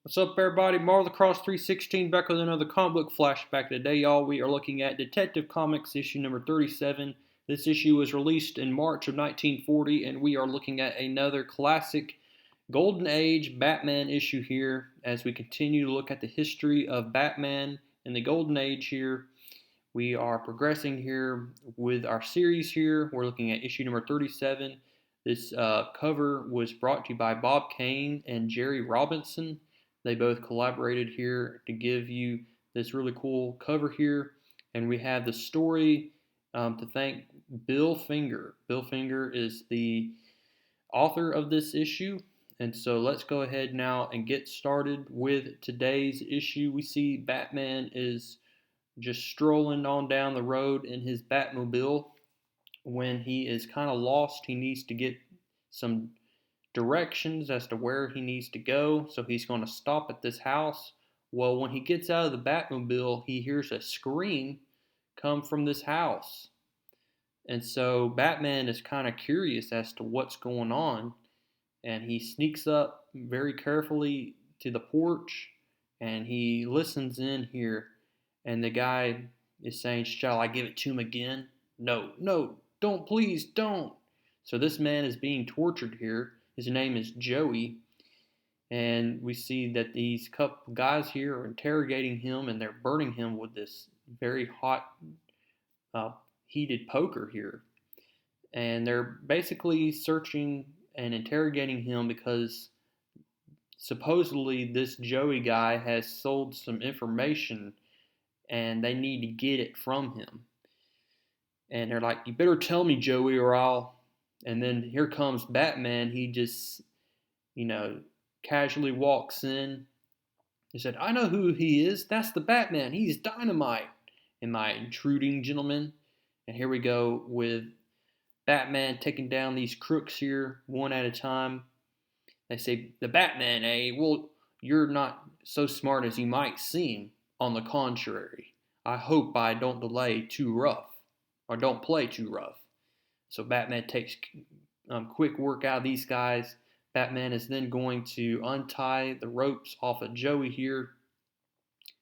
What's up, everybody? Marvel Cross 316 back with another comic book flashback. Today, y'all, we are looking at Detective Comics issue number 37. This issue was released in March of 1940, and we are looking at another classic Golden Age Batman issue here as we continue to look at the history of Batman in the Golden Age here. We are progressing here with our series here. We're looking at issue number 37. This cover was brought to you by Bob Kane and Jerry Robinson. They both collaborated here to give you this really cool cover here. And we have the story to thank Bill Finger. Bill Finger is the author of this issue. And so let's go ahead now and get started with today's issue. We see Batman is just strolling on down the road in his Batmobile when he is kind of lost. He needs to get some directions as to where he needs to go, so he's going to stop at this house. Well, when he gets out of the Batmobile, he hears a scream come from this house. And so Batman is kind of curious as to what's going on, and he sneaks up very carefully to the porch and he listens in here, and the guy is saying, "Shall I give it to him again?" "No, no, don't, please don't." So this man is being tortured here. His name is Joey, and we see that these couple guys here are interrogating him, and they're burning him with this very hot, uh, heated poker here. And they're basically searching and interrogating him because supposedly this Joey guy has sold some information and they need to get it from him. And they're like, "You better tell me, Joey, or I'll..." And then here comes Batman. He just, you know, casually walks in. He said, "I know who he is. That's the Batman. He's dynamite. Am I intruding, gentlemen?" And here we go with Batman taking down these crooks here one at a time. They say, "The Batman, eh? Well, you're not so smart as you might seem. On the contrary, I hope I don't delay too rough, or don't play too rough." So Batman takes quick work out of these guys. Batman is then going to untie the ropes off of Joey here.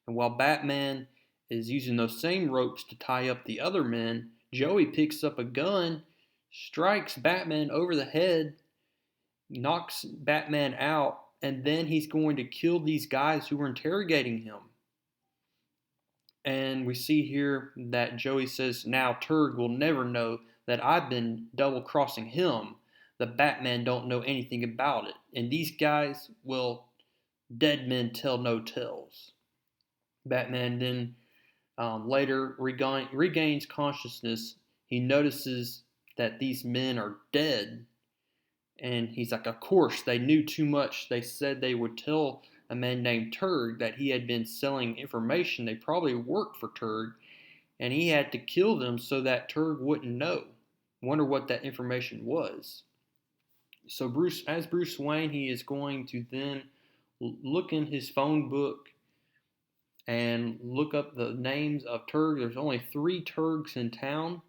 And while Batman is using those same ropes to tie up the other men, Joey picks up a gun, strikes Batman over the head, knocks Batman out, and then he's going to kill these guys who were interrogating him. And we see here that Joey says, "Now Turg will never know that I've been double-crossing him. The Batman don't know anything about it. And these guys, well, dead men tell no tales." Batman then later regains consciousness. He notices that these men are dead. And he's like, "Of course, they knew too much. They said they would tell a man named Turg that he had been selling information. They probably worked for Turg, and he had to kill them so that Turg wouldn't know. Wonder what that information was." So as Bruce Wayne, he is going to then look in his phone book and look up the names of Turg. There's only 3 Turgs in town.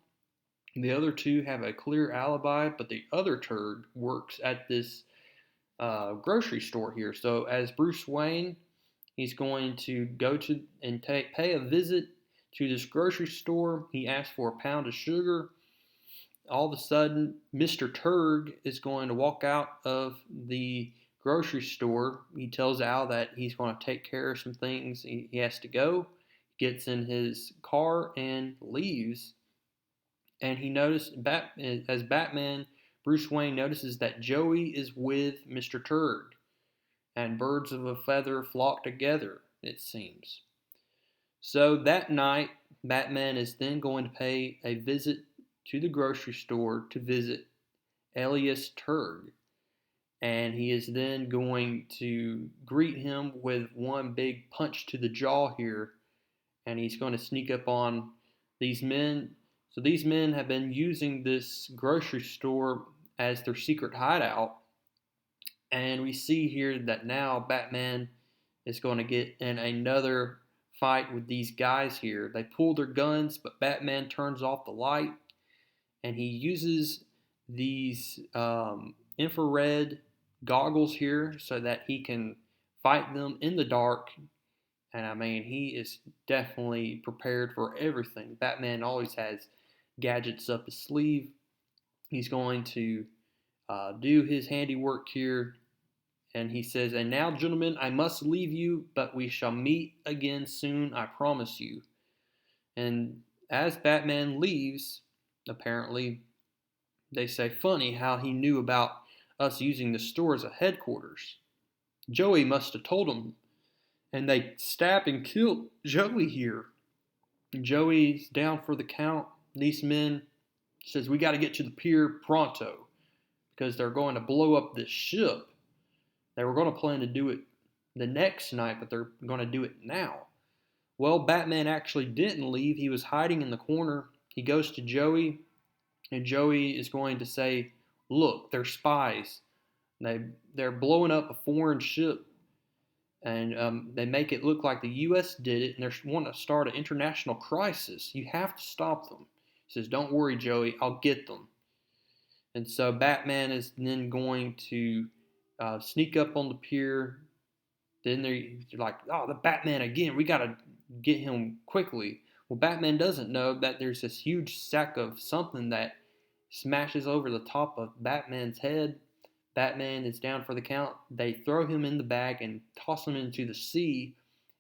The other 2 have a clear alibi, but the other Turg works at this grocery store here. So as Bruce Wayne, he's going to go to and pay a visit to this grocery store. He asks for a pound of sugar. All of a sudden, Mr. Turg is going to walk out of the grocery store. He tells Al that he's going to take care of some things. He has to go, gets in his car and leaves. And he noticed, as Batman, Bruce Wayne notices that Joey is with Mr. Turg. And birds of a feather flock together, it seems. So that night, Batman is then going to pay a visit to the grocery store to visit Elias Turg. And he is then going to greet him with one big punch to the jaw here. And he's going to sneak up on these men. So these men have been using this grocery store as their secret hideout. And we see here that now Batman is going to get in another fight with these guys here. They pull their guns, but Batman turns off the light. And he uses these infrared goggles here so that he can fight them in the dark. And I mean, he is definitely prepared for everything. Batman always has gadgets up his sleeve. He's going to do his handiwork here. And he says, "And now, gentlemen, I must leave you, but we shall meet again soon, I promise you." And as Batman leaves, apparently, they say, funny how he knew about us using the store as a headquarters. Joey must have told him. And they stab and kill Joey here. Joey's down for the count. These men says, "We got to get to the pier pronto because they're going to blow up this ship." They were going to plan to do it the next night, but they're going to do it now. Well, Batman actually didn't leave. He was hiding in the corner. He goes to Joey, and Joey is going to say, "Look, they're spies. They're blowing up a foreign ship, and they make it look like the U.S. did it, and they want to start an international crisis. You have to stop them." He says, "Don't worry, Joey. I'll get them." And so Batman is then going to sneak up on the pier. Then they're like, "Oh, the Batman again. We got to get him quickly." Well, Batman doesn't know that there's this huge sack of something that smashes over the top of Batman's head. Batman is down for the count. They throw him in the bag and toss him into the sea.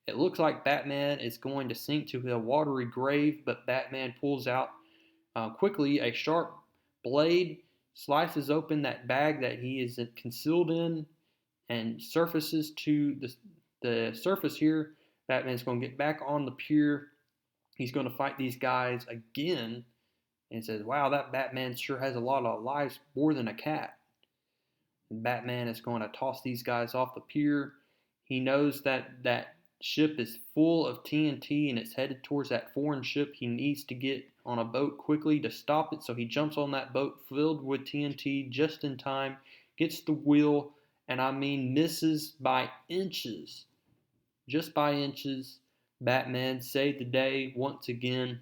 It looks like Batman is going to sink to a watery grave, but Batman pulls out quickly a sharp blade, slices open that bag that he is concealed in, and surfaces to the surface here. Batman's going to get back on the pier. He's going to fight these guys again. And says, "Wow, that Batman sure has a lot of lives, more than a cat." And Batman is going to toss these guys off the pier. He knows that that ship is full of TNT and it's headed towards that foreign ship. He needs to get on a boat quickly to stop it. So he jumps on that boat filled with TNT just in time, gets the wheel, and I mean misses by inches. Just by inches. Batman saved the day once again.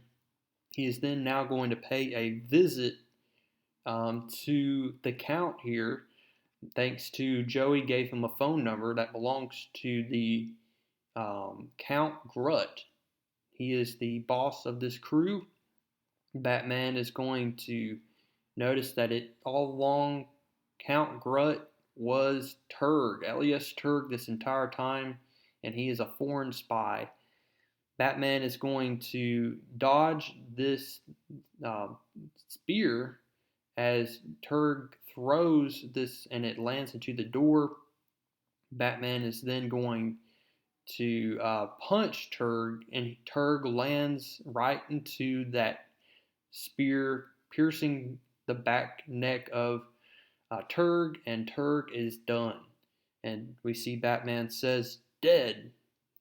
He is then now going to pay a visit to the Count here, thanks to Joey gave him a phone number that belongs to the Count Grutt. He is the boss of this crew. Batman is going to notice that it all along Count Grutt was Turg, alias Turg, this entire time, and he is a foreign spy. Batman is going to dodge this spear as Turg throws this and it lands into the door. Batman is then going to punch Turg, and Turg lands right into that spear, piercing the back neck of Turg, and Turg is done. And we see Batman says, "Dead.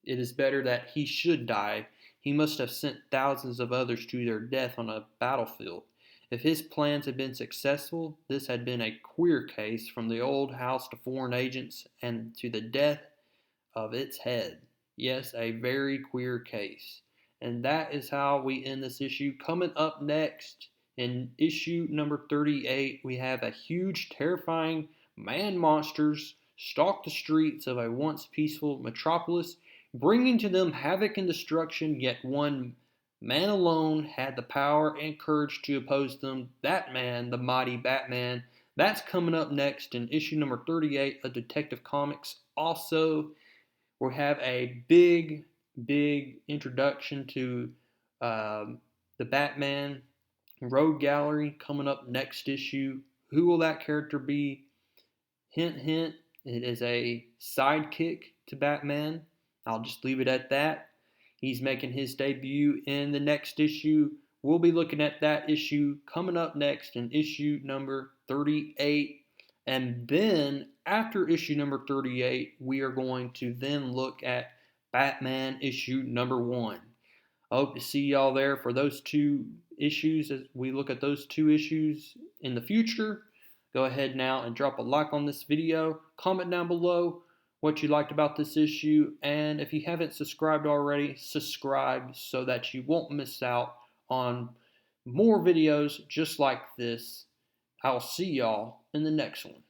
It is better that he should die. He must have sent thousands of others to their death on a battlefield. If his plans had been successful, this had been a queer case, from the old house to foreign agents and to the death of its head. Yes, a very queer case." And that is how we end this issue. Coming up next, in issue number 38, we have a huge, terrifying man monsters stalk the streets of a once peaceful metropolis, bringing to them havoc and destruction, yet one man alone had the power and courage to oppose them. That man, the mighty Batman. That's coming up next in issue number 38 of Detective Comics. Also, we have a big introduction to the Batman Rogue Gallery coming up next issue. Who will that character be? Hint, hint, it is a sidekick to Batman. I'll just leave it at that. He's making his debut in the next issue. We'll be looking at that issue coming up next in issue number 38. And then, after issue number 38, we are going to then look at Batman issue number 1. I hope to see y'all there for those two issues as we look at those two issues in the future. Go ahead now and drop a like on this video. Comment down below what you liked about this issue. And if you haven't subscribed already, subscribe so that you won't miss out on more videos just like this. I'll see y'all in the next one.